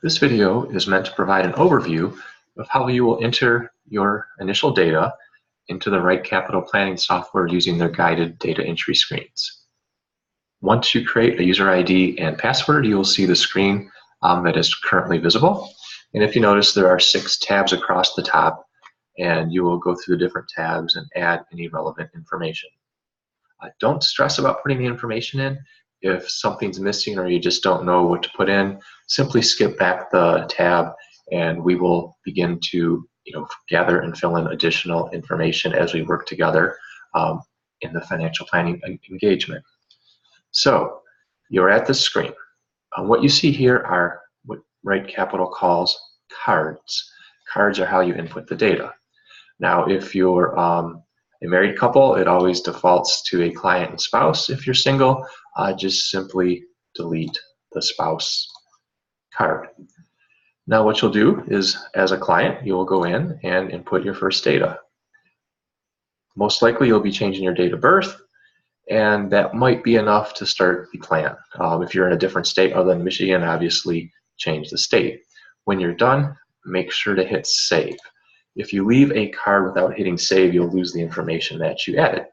This video is meant to provide an overview of how you will enter your initial data into the Write Capital Planning software using their guided data entry screens. Once you create a user ID and password, you will see the screen that is currently visible. And if you notice, there are 6 tabs across the top, and you will go through the different tabs and add any relevant information. Don't stress about putting the information in. If something's missing or you just don't know what to put in, simply skip back the tab and we will begin to gather and fill in additional information as we work together in the financial planning engagement. So you're at the screen. What you see here are what Write Capital calls cards. Cards are how you input the data. Now, if you're a married couple, it always defaults to a client and spouse. If you're single, just simply delete the spouse card. Now what you'll do is, as a client, you'll go in and input your first data. Most likely you'll be changing your date of birth, and that might be enough to start the plan. If you're in a different state other than Michigan, obviously change the state. When you're done, make sure to hit save. If you leave a card without hitting save, you'll lose the information that you added.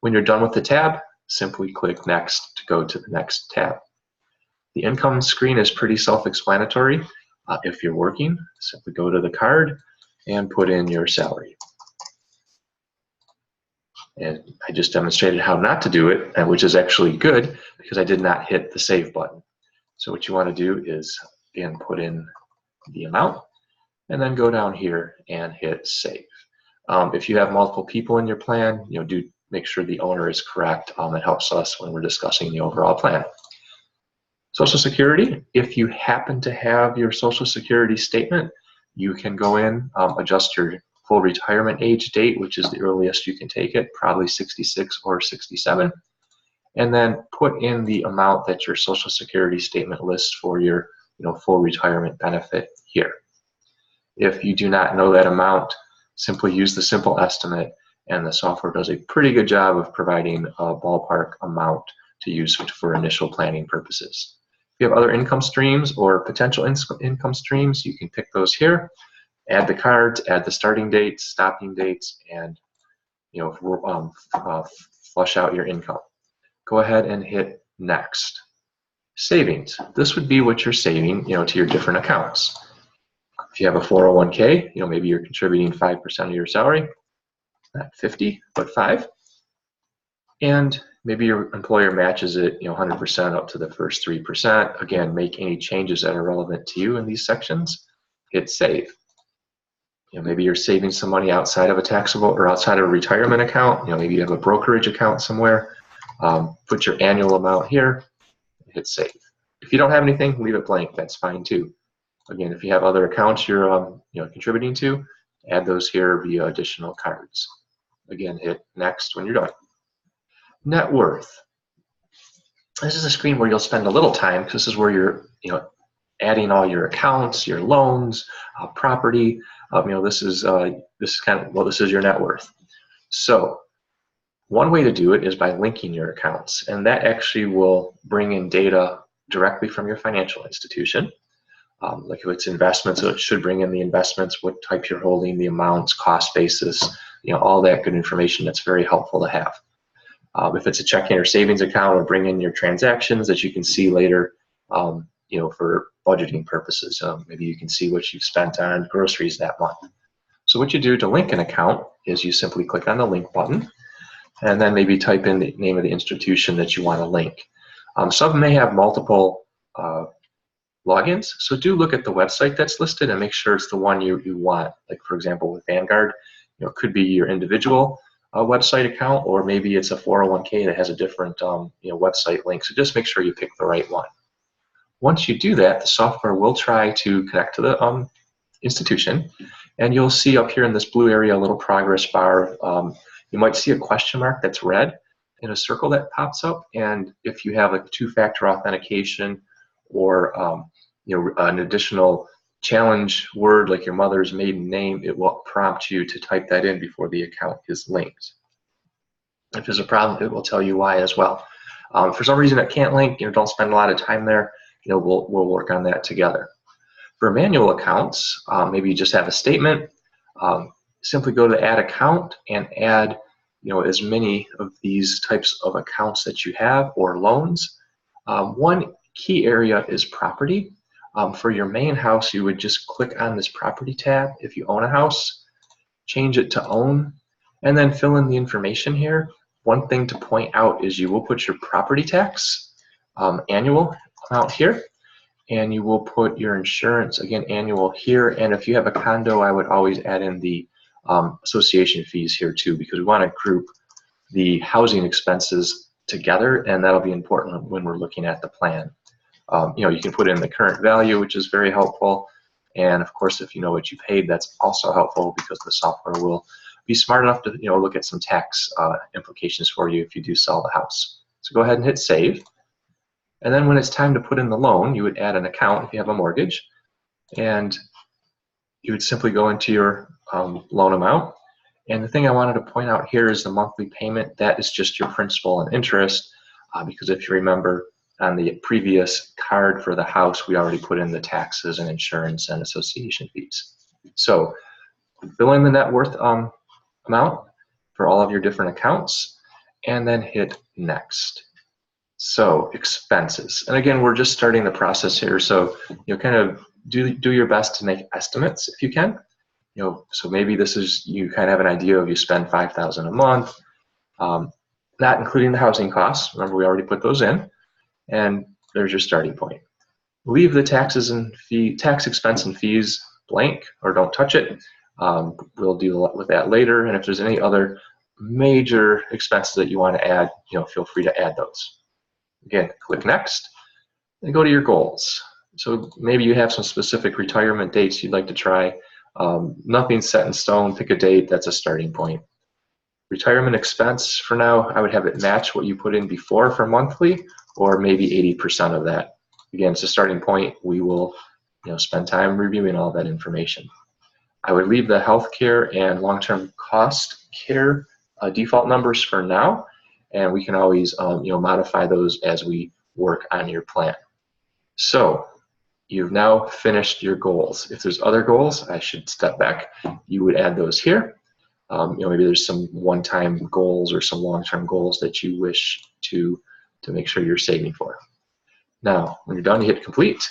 When you're done with the tab, simply click next to go to the next tab. The income screen is pretty self-explanatory. If you're working, simply go to the card and put in your salary. And I just demonstrated how not to do it, which is actually good because I did not hit the save button. So what you want to do is, again, put in the amount and then go down here and hit save. If you have multiple people in your plan, do make sure the owner is correct. It helps us when we're discussing the overall plan. Social Security, if you happen to have your Social Security statement, you can go in, adjust your full retirement age date, which is the earliest you can take it, probably 66 or 67, and then put in the amount that your Social Security statement lists for your full retirement benefit here. If you do not know that amount, simply use the simple estimate, and the software does a pretty good job of providing a ballpark amount to use for initial planning purposes. If you have other income streams or potential income streams, you can pick those here, add the cards, add the starting dates, stopping dates, and flush out your income. Go ahead and hit next. Savings. This would be what you're saving to your different accounts. If you have a 401k, maybe you're contributing 5% of your salary, not 50, but 5. And maybe your employer matches it 100% up to the first 3%. Again, make any changes that are relevant to you in these sections. Hit save. Maybe you're saving some money outside of a taxable or outside of a retirement account. Maybe you have a brokerage account somewhere. Put your annual amount here. Hit save. If you don't have anything, leave it blank. That's fine too. Again, if you have other accounts you're contributing to, add those here via additional cards. Again, hit next when you're done. Net worth. This is a screen where you'll spend a little time because this is where you're adding all your accounts, your loans, property. This is your net worth. So one way to do it is by linking your accounts, and that actually will bring in data directly from your financial institution. Like if it's investments, so it should bring in the investments, what type you're holding, the amounts, cost basis, all that good information that's very helpful to have. If it's a checking or savings account, it'll bring in your transactions that you can see later, for budgeting purposes. Maybe you can see what you've spent on groceries that month. So what you do to link an account is you simply click on the link button, and then maybe type in the name of the institution that you want to link. Some may have multiple logins, so do look at the website that's listed and make sure it's the one you want. Like for example with Vanguard, it could be your individual website account, or maybe it's a 401k that has a different website link. So just make sure you pick the right one. Once you do that, the software will try to connect to the institution, and you'll see up here in this blue area a little progress bar. You might see a question mark that's red in a circle that pops up, and if you have like 2-factor authentication or an additional challenge word like your mother's maiden name, it will prompt you to type that in before the account is linked. If there's a problem, it will tell you why as well. For some reason it can't link, don't spend a lot of time there. We'll work on that together. For manual accounts, maybe you just have a statement. Simply go to add account and add as many of these types of accounts that you have or loans. One key area is property. For your main house, you would just click on this property tab if you own a house, change it to own, and then fill in the information here. One thing to point out is you will put your property tax annual amount here, and you will put your insurance, again, annual here. And if you have a condo, I would always add in the association fees here too, because we want to group the housing expenses together, and that'll be important when we're looking at the plan. You can put in the current value, which is very helpful. And of course, if you know what you paid, that's also helpful because the software will be smart enough to look at some tax implications for you if you do sell the house. So go ahead and hit save. And then when it's time to put in the loan, you would add an account if you have a mortgage, and you would simply go into your loan amount. And the thing I wanted to point out here is the monthly payment. That is just your principal and interest, because if you remember on the previous card for the house, we already put in the taxes and insurance and association fees. So fill in the net worth amount for all of your different accounts, and then hit next. So expenses, and again, we're just starting the process here, so kind of do your best to make estimates if you can. So maybe this is, you kind of have an idea of you spend $5,000 a month, not including the housing costs. Remember, we already put those in, and there's your starting point. Leave the taxes and tax expense and fees blank, or don't touch it. We'll deal with that later, and if there's any other major expenses that you want to add, feel free to add those. Again, click next, and go to your goals. So maybe you have some specific retirement dates you'd like to try. Nothing's set in stone. Pick a date. That's a starting point. Retirement expense, for now, I would have it match what you put in before for monthly, or maybe 80% of that. Again, it's a starting point. We will spend time reviewing all that information. I would leave the healthcare and long-term cost care default numbers for now, and we can always modify those as we work on your plan. So you've now finished your goals. If there's other goals, I should step back. You would add those here. Maybe there's some one-time goals or some long-term goals that you wish to make sure you're saving for. Now, when you're done, you hit complete,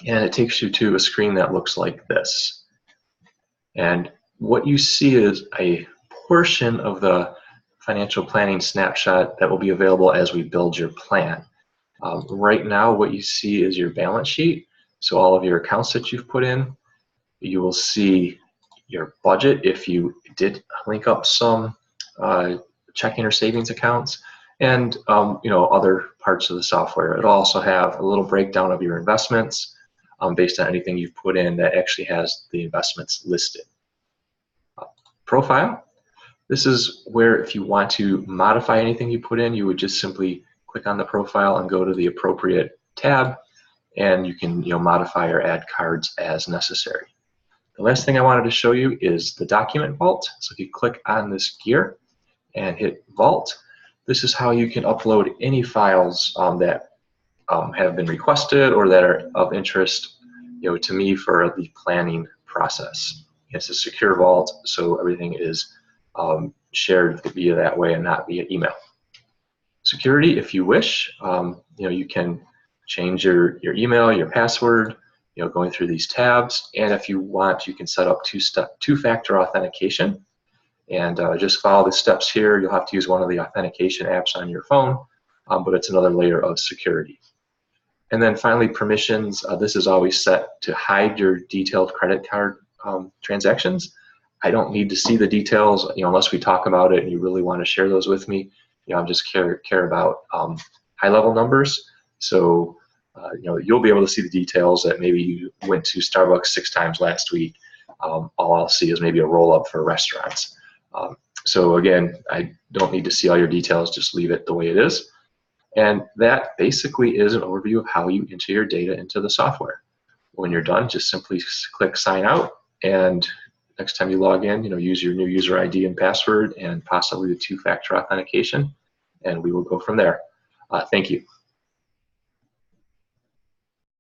and it takes you to a screen that looks like this. And what you see is a portion of the financial planning snapshot that will be available as we build your plan. Right now, what you see is your balance sheet. So all of your accounts that you've put in. You will see your budget if you did link up some checking or savings accounts, and other parts of the software. It'll also have a little breakdown of your investments based on anything you've put in that actually has the investments listed. Profile. This is where if you want to modify anything you put in, you would just simply click on the profile and go to the appropriate tab, and you can modify or add cards as necessary. The last thing I wanted to show you is the document vault. So if you click on this gear and hit vault, this is how you can upload any files that have been requested or that are of interest to me for the planning process. It's a secure vault, so everything is shared via that way and not via email. Security, if you wish, you can change your email, your password, going through these tabs, and if you want, you can set up two-factor authentication, and just follow the steps here. You'll have to use one of the authentication apps on your phone, but it's another layer of security. And then finally, permissions. This is always set to hide your detailed credit card transactions. I don't need to see the details, unless we talk about it and you really want to share those with me. I just care about high-level numbers. So you'll be able to see the details that maybe you went to Starbucks 6 times last week. All I'll see is maybe a roll-up for restaurants. So again, I don't need to see all your details. Just leave it the way it is. And that basically is an overview of how you enter your data into the software. When you're done, just simply click sign out, and next time you log in, use your new user ID and password and possibly the two-factor authentication, and we will go from there. Thank you.